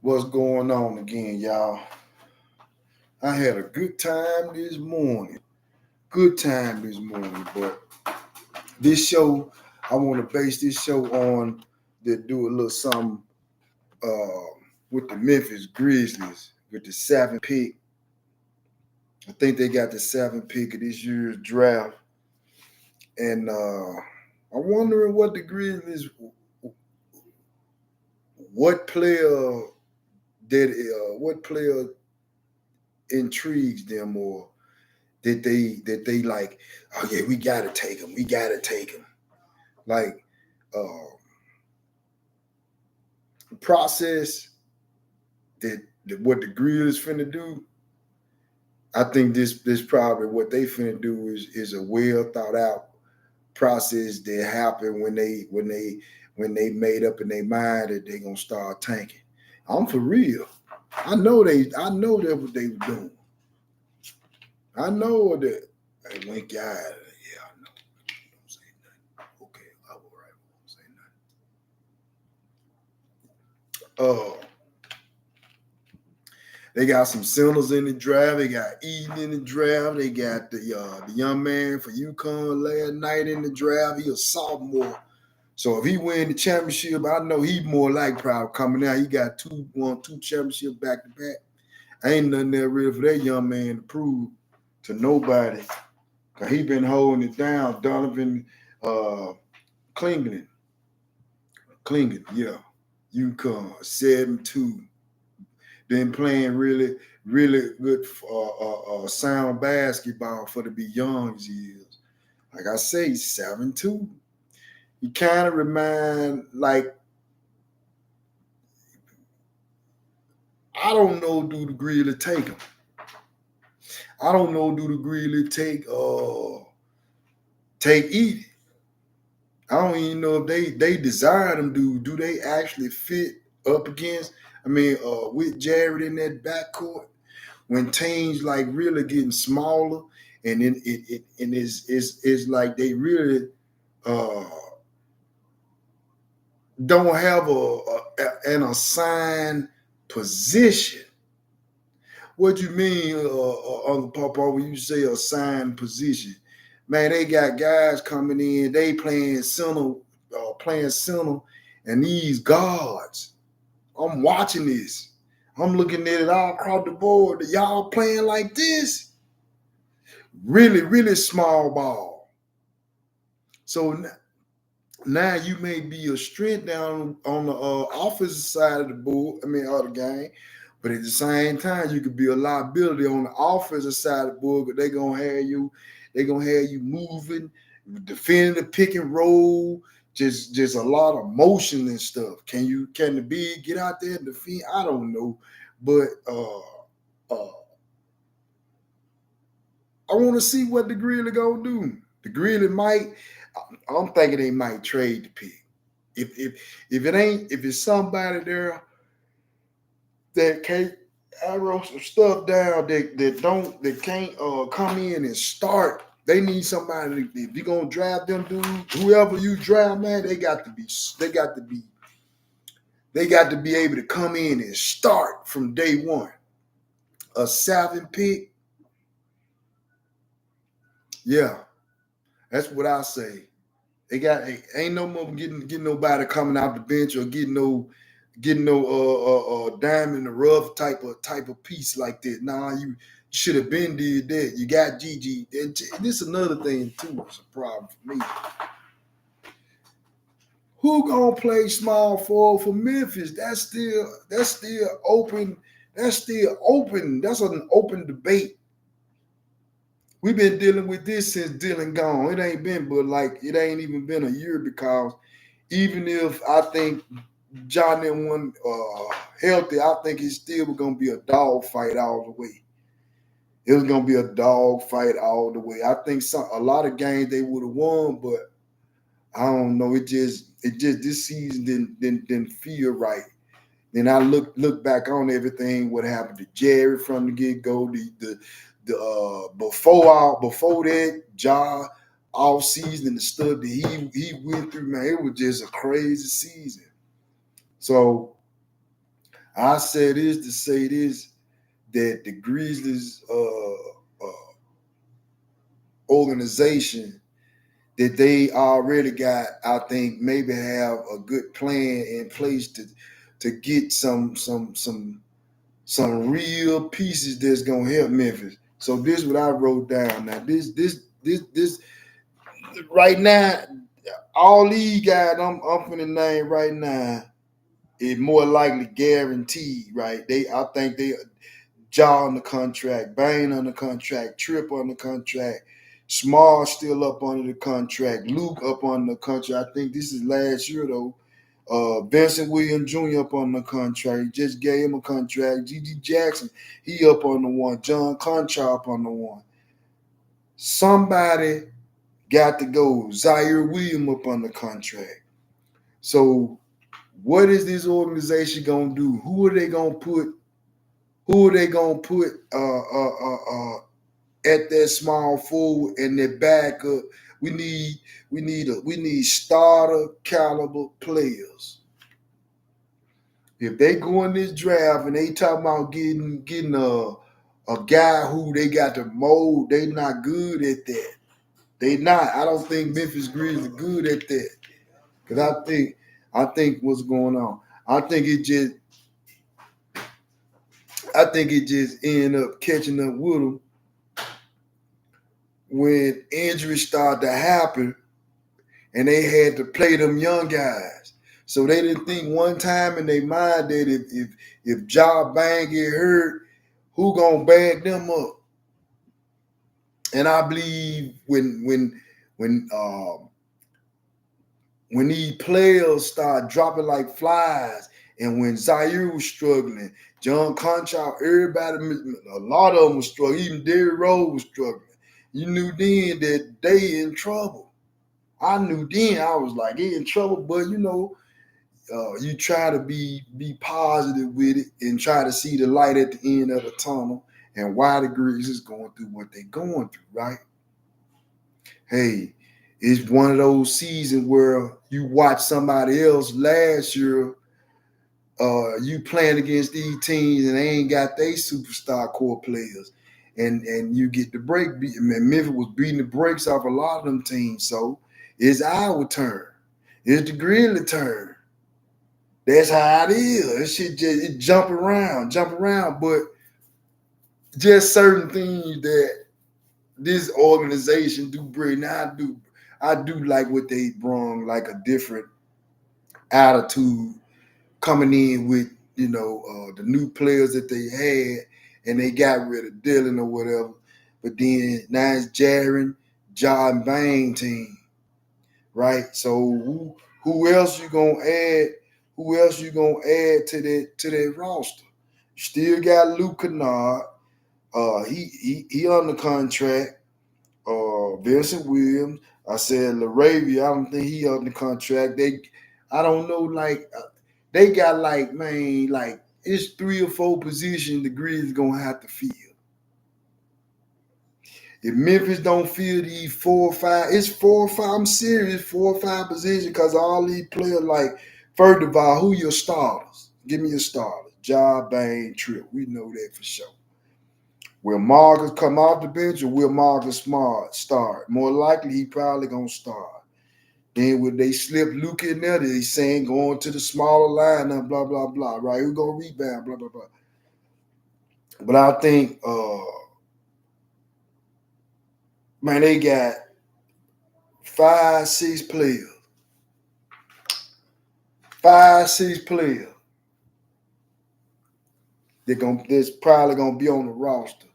What's going on again, y'all? I had a good time this morning. Good time this morning, but this show, I want to base this show on to do a little something uh, with the Memphis Grizzlies with the seventh pick. I think they got the seventh pick of this year's draft, and I'm wondering what the Grizzlies, what player what player intrigues them or that they like, oh yeah, we gotta take him. We gotta take him. Like uh the process that what the Grizzlies finna do, I think this probably what they finna do is a well thought out process that happened when they made up in their mind that they gonna start tanking. I'm for real. I know that what they were doing. I know that hey, Wink guy, yeah, I know. Don't say nothing. Okay, I will right. Won't say nothing. They got some centers in the draft. They got Eden in the draft. They got the young man for UConn last night in the draft. He a sophomore. So if he win the championship, I know he more like proud coming out. He got won two championships back to back. Ain't nothing there really for that young man to prove to nobody. Cause he been holding it down. Donovan Klingen, yeah. UConn 7-2. Been playing really, really good sound basketball for to be young as he is. Like I say, 7-2. He kind of remind like I don't know do the Grizzlies take him. I don't know do the Grizzlies take Edie. I don't even know if they desire them. Do they actually fit up against? I mean, with Jared in that backcourt when teams like really getting smaller, and then it's like they really uh, don't have an assigned position. What you mean, Uncle Papa, when you say assigned position? Man, they got guys coming in. They playing center, and these guards. I'm watching this. I'm looking at it all across the board. Y'all playing like this? Really, really small ball. So now you may be a strength down on the offensive side of the board. I mean, of the game. But at the same time, you could be a liability on the offensive side of the board. But they're gonna have you moving, defending the pick and roll, just a lot of motion and stuff. Can the big get out there and defend? I don't know, but I want to see what the Grizzlies gonna do. The Grizzlies might. I'm thinking they might trade the pick. If it's somebody there that can't arrow some stuff down that can't come in and start. They need somebody. If you're gonna draft them dudes, whoever you draft, man, they got to be able to come in and start from day one. A 7 pick, yeah, that's what I say. They got ain't no more getting nobody coming out the bench or getting no diamond in the rough type of piece like that. Nah, you should have been did that. You got Gigi. And this is another thing too. It's a problem for me. Who gonna play small forward for Memphis? That's still open. That's still open. That's an open debate. We've been dealing with this since Dylan gone. It ain't even been a year because even if I think John and one healthy, I think it's still gonna be a dog fight all the way. It was gonna be a dog fight all the way. I think a lot of games they would have won, but I don't know. It just this season didn't feel right. Then I look back on everything what happened to Jerry from the get go. Before that job all season and the stuff that he went through, man, it was just a crazy season. So I say this to say this, that the Grizzlies organization, that they already got, I think, maybe have a good plan in place to get some real pieces that's gonna help Memphis. So this is what I wrote down. Now this right now, all these guys I'm finna name right now is more likely guaranteed, right? I think they Jaw on the contract, Bain on the contract, Tripp on the contract, Small still up under the contract, Luke up on the contract. I think this is last year though. Vincent Williams Jr. up on the contract. He just gave him a contract. G.G. Jackson, he up on the one. John Conchar up on the one. Somebody got to go. Zaire Williams up on the contract. So what is this organization gonna do? Who are they gonna put? Who are they gonna put at that small forward and their backup? We need starter caliber players. If they go in this draft and they talk about getting a guy who they got to mold, they not good at that. They not. I don't think Memphis Grizzlies are good at that. Cause I think what's going on. I think it just ended up catching up with them when injuries started to happen and they had to play them young guys. So they didn't think one time in their mind that if Job Bang get hurt, who gonna bag them up? And I believe when these players start dropping like flies, and when Zaire was struggling, John Conchar, everybody, a lot of them was struggling. Even Derrick Rose was struggling. You knew then that they in trouble. I knew then. I was like, they in trouble, but you try to be positive with it and try to see the light at the end of the tunnel and why the Grizzlies is going through what they're going through, right? Hey, it's one of those seasons where you watch somebody else last year, you playing against these teams and they ain't got their superstar core players. And you get the break. Memphis was beating the brakes off a lot of them teams. So it's our turn. It's the Grizzly turn. That's how it is. It shit jump around. But just certain things that this organization do bring. Now I do like what they brought, like a different attitude coming in with, the new players that they had, and they got rid of Dylan or whatever. But then now it's Jaren, John Bain team, right? So who else you gonna add? Who else you gonna add to that roster? Still got Luke Kennard. He on the contract. Vincent Williams. I said LaRavia. I don't think he on the contract. I don't know. Like they got it's 3 or 4 positions the Grizzlies gonna have to fill. If Memphis don't fill these 4 or 5, it's 4 or 5. I'm serious, 4 or 5 positions because all these players first of all, who your starters? Give me your starters. Ja, Bain, Tripp. We know that for sure. Will Marcus come off the bench or will Marcus Smart start? More likely, he probably gonna start. Then would they slip Luke in there? They saying going to the smaller lineup, blah blah blah. Right? Who gonna rebound? Blah blah blah. But I think, they got 5, 6 players. 5, 6 players that's probably gonna be on the roster.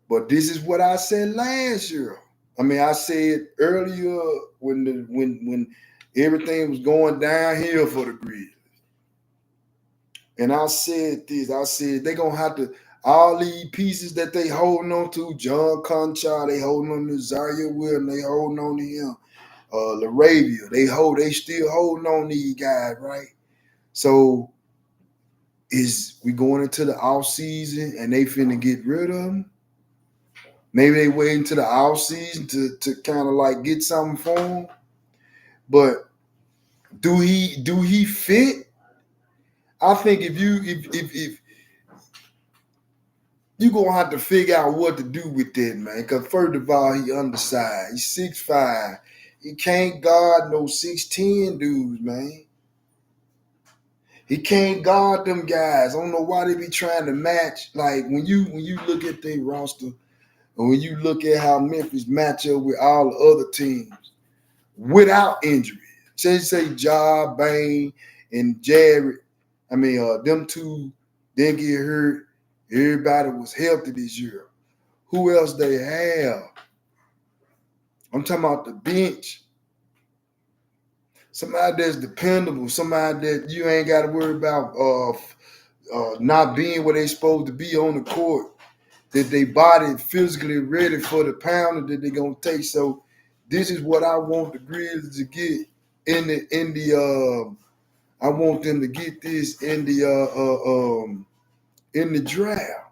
But this is what I said last year. I said earlier when everything was going downhill for the Grizzlies. And I said this. I said they're gonna have to, all these pieces that they holding on to, John Conchar, they holding on to Zaire Williams, they holding on to him. LaRavia, they still holding on to these guys, right? So is we going into the off season and they finna get rid of them? Maybe they wait until the off season to kind of get something for him. But do he fit? I think if you gonna have to figure out what to do with that, man. Cause first of all, he undersized. He's 6'5". He can't guard no 6'10" dudes, man. He can't guard them guys. I don't know why they be trying to match. Like when you look at their roster, and when you look at how Memphis match up with all the other teams without injury. Say Ja, Bane, and Jared. I mean, them two didn't get hurt. Everybody was healthy this year. Who else they have? I'm talking about the bench. Somebody that's dependable. Somebody that you ain't got to worry about not being where they supposed to be on the court. That they body physically ready for the pounding that they're gonna take. So this is what I want the Grizzlies to get in the I want them to get this in the draft.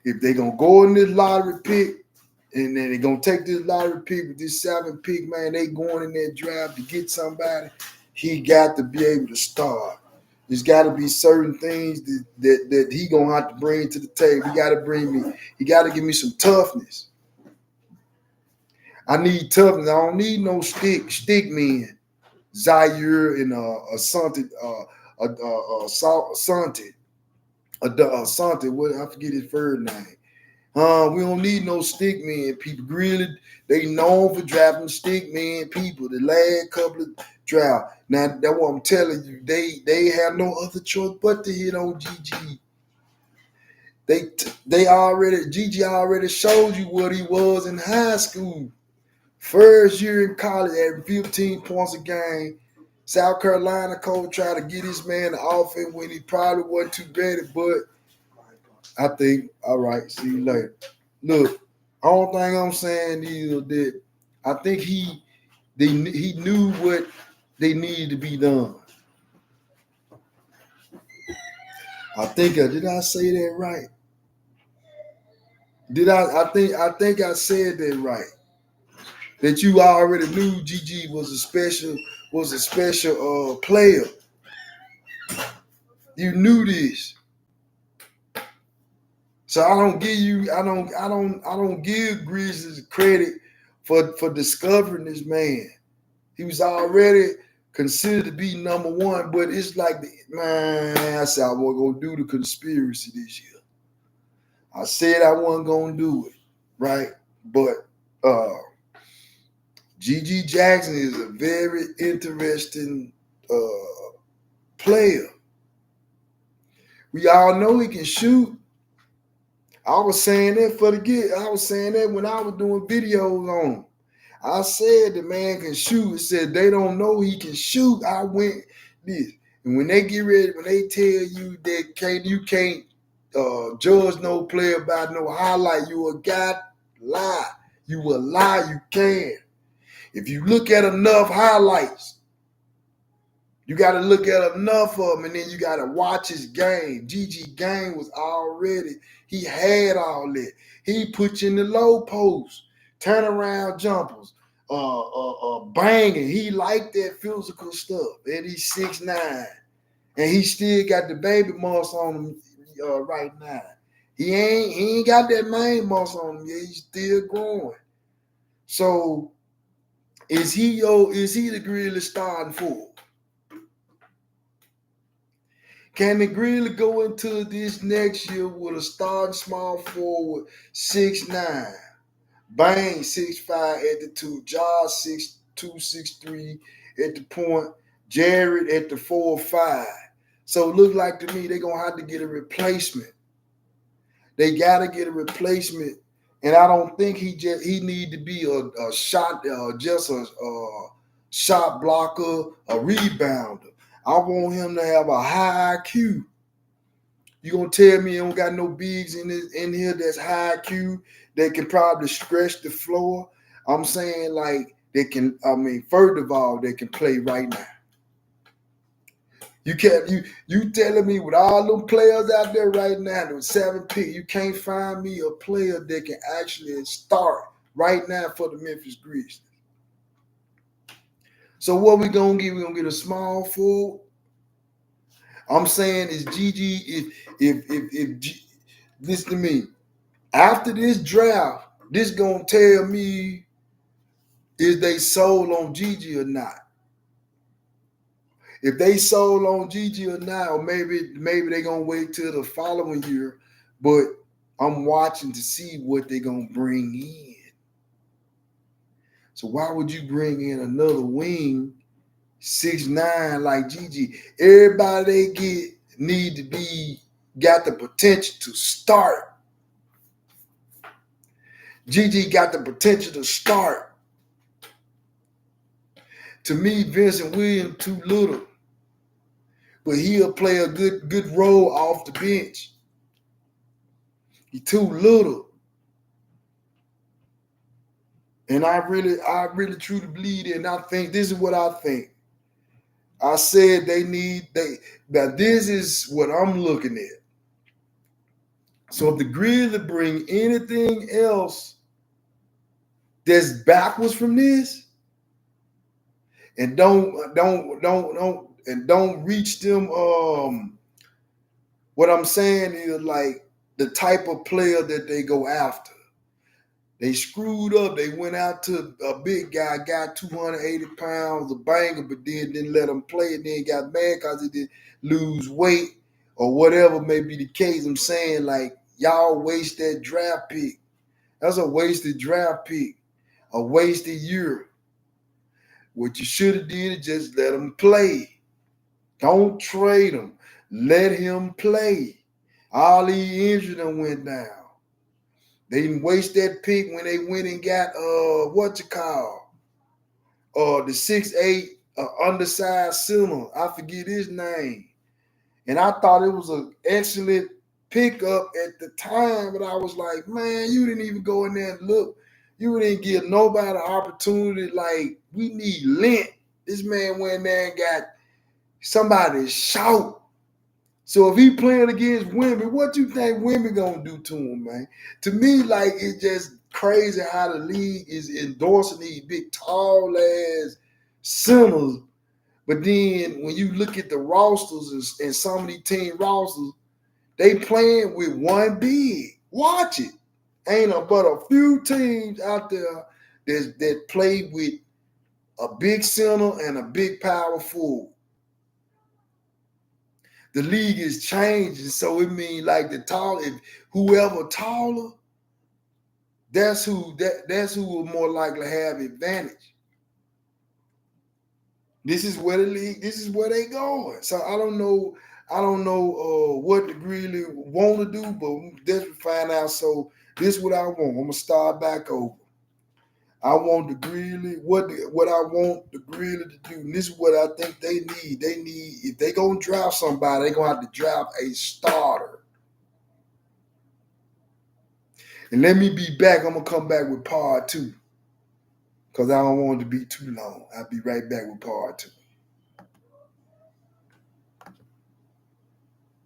If they're gonna go in this lottery pick, and then they're gonna take this lottery pick with this 7th pick, man, they going in that draft to get somebody, he got to be able to start. There's got to be certain things that he gonna have to bring to the table. He got to give me some toughness. I need toughness. I don't need no stick men. Zaire and Asante, Asante, what I forget his third name. We don't need no stick men people. Really, they known for drafting stick men people. The last couple of drafts. Now that's what I'm telling you. They have no other choice but to hit on GG. GG already showed you what he was in high school. First year in college, at 15 points a game. South Carolina coach tried to get his man the offense when he probably wasn't too ready, but I think, all right, see you later. Look, all thing I'm saying is that I think he knew what they needed to be done. I think did I say that right? I think I said that right. That you already knew GG was a special player. You knew this. So I don't give Grizzlies credit for discovering this man. He was already considered to be number one, but it's like, man, I said I wasn't gonna do the conspiracy this year. I said I wasn't gonna do it, right? But GG Jackson is a very interesting player. We all know he can shoot. I was saying that I was saying that when I was doing videos on him. I said the man can shoot. It said they don't know he can shoot. I went this. And when they get ready, when they tell you that you can't judge no player by no highlight, you a guy lie. You will lie, you can. If you look at enough highlights, you got to look at enough of them, and then you got to watch his game. GG game was already, he had all that. He put you in the low post, turnaround jumpers, banging. He liked that physical stuff. And he's 6'9", and he still got the baby muscle on him right now. He ain't got that main muscle on him yet. He's still growing. So is he the Grizzlies starting for? Can the Grizzlies go into this next year with a starting small forward 6'9", Bang 6'5" at the 2, Ja 6'2", 6'3" at the point, Jared at the 4 or 5. So it looks like to me they're gonna have to get a replacement. They gotta get a replacement, and I don't think he need to be a shot shot blocker, a rebounder. I want him to have a high IQ. You gonna tell me you don't got no bigs in here that's high IQ that can probably stretch the floor? I'm saying like they can. I mean, first of all, they can play right now. You can't. You telling me with all them players out there right now, the 7 pick, you can't find me a player that can actually start right now for the Memphis Grizzlies. So what we gonna get? We gonna get a small forward. I'm saying is Gigi, listen to me. After this draft, this gonna tell me is they sold on Gigi or not. If they sold on Gigi or not, or maybe they gonna wait till the following year. But I'm watching to see what they gonna bring in. So why would you bring in another wing 6'9" like Gigi? Everybody they get need to be got the potential to start. Gigi got the potential to start. To me, Vincent Williams too little, but he'll play a good role off the bench. He too little, and I really truly believe it. And I think this is what I think. I said now this is what I'm looking at. So if the Grizzlies bring anything else that's backwards from this, and don't reach them. What I'm saying is like the type of player that they go after. They screwed up. They went out to a big guy, got 280 pounds, a banger, but then didn't let him play, and then got mad because he did lose weight or whatever may be the case. I'm saying like y'all waste that draft pick. That's a wasted draft pick, a wasted year. What you should have did is just let him play. Don't trade him. Let him play. All these injuries done went down. They didn't waste that pick when they went and got the 6'8" undersized center. I forget his name. And I thought it was an excellent pickup at the time, but I was like, man, you didn't even go in there and look. You didn't give nobody an opportunity. Like, we need length. This man went in there and got somebody shout. So if he playing against women, what you think women gonna do to him, man? To me, like, it's just crazy how the league is endorsing these big, tall ass centers. But then when you look at the rosters and some of these team rosters, they playing with one big. Watch it. Ain't but a few teams out there that play with a big center and a big power forward. The league is changing, so it means like if whoever taller, that's who will more likely have advantage. This is where they going. So I don't know what the Grizzlies want to do, but this will find out. So this is what I want. I'm gonna start back over. I want the Grizzlies, what I want the Grizzlies to do, and this is what I think they need. They need, if they gonna draft somebody, they're gonna have to draft a starter. And let me be back. I'm gonna come back with part 2. Because I don't want it to be too long. I'll be right back with part 2.